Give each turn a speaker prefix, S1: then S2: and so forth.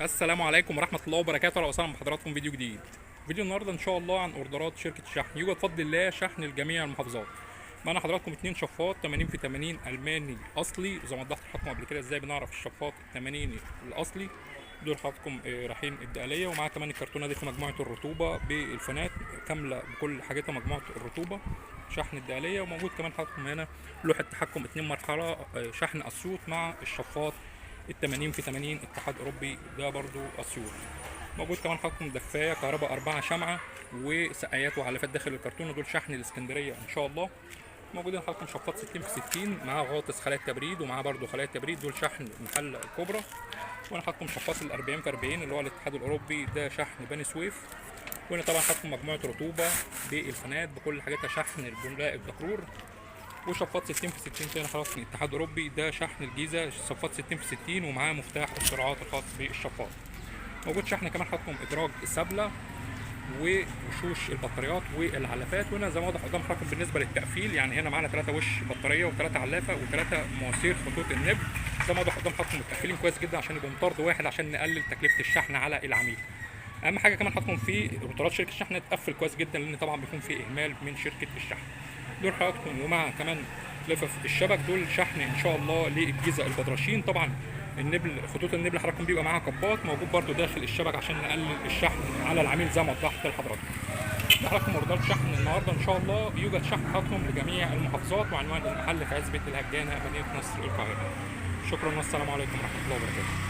S1: السلام عليكم ورحمة الله وبركاته، اهلا وسهلا بحضراتكم فيديو جديد. فيديو النهارده ان شاء الله عن اوردرات شركة الشحن. يوجد بفضل الله شحن لجميع المحافظات. معانا حضراتكم 2 شفاط 80 في 80 الماني اصلي، وزي ما وضحت لحضراتكم قبل كده ازاي بنعرف الشفاط ال 80 الاصلي. دول حضراتكم رايحين الدقالية، ومعاه كمان الكرتونة دي في مجموعة الرطوبة بالفانات كاملة بكل حاجتها مجموعة الرطوبة شحن الدقالية. وموجود كمان حضراتكم هنا لوحة تحكم 2 مرحلة شحن اسيوط مع الشفاط ال 80 في 80 اتحاد اوروبي ده برضو اسيوط. موجود كمان حضراتكم دفايه كهرباء 4 شمعه وسقايات وعلافات داخل الكرتونه، دول شحن الاسكندريه ان شاء الله. موجودين حضراتكم شفاط 60 في 60 معاه غاطس خلايا تبريد ومعاه برضو خلايا تبريد، دول شحن المحله الكبرى. وانا حاطكم شفاط ال 40 في 40 اللي هو الاتحاد الاوروبي ده شحن بني سويف. وهنا طبعا حاطكم مجموعه رطوبه بالفانات بكل حاجاتها شحن البنلاء الدكرور. وشفاط 60 في 60 تاني خلاص من الاتحاد الاوروبي ده شحن الجيزه شفاط 60 في 60 ومعاه مفتاح السرعات الخاص بالشفاط. موجود شحن كمان حاطكم ادراج السبله ووشوش البطاريات والعلافات. وهنا زي ما واضح قدام حضراتكم بالنسبه للتقفيل، يعني هنا معانا 3 وش بطاريه و3 علافه و3 مواسير خطوط النبل. زي ما واضح قدام حضراتكم متقفلين كويس جدا عشان يبقوا طرد واحد عشان نقلل تكلفه الشحن على العميل. اهم حاجه كمان حضراتكم في روترات شركه الشحن تقفل كويس جدا، لان طبعا بيكون في اهمال من شركه الشحن. دول حضراتكم ومع كمان لفف الشبك دول شحن ان شاء الله للجيزه البدرشين. طبعا النبل خطوط النبل حضراتكم بيبقى معاها كباط موجود برده داخل الشبك عشان نقلل الشحن على العميل زي ما وضحت لحضراتكم. ده حضراتكم اوردرات شحن النهارده ان شاء الله. يوجد شحن حضراتكم لجميع المحافظات، وعنوان المحل في عزبه الهجانه مدينه نصر القاهره. شكرا والسلام عليكم ورحمه الله وبركاته.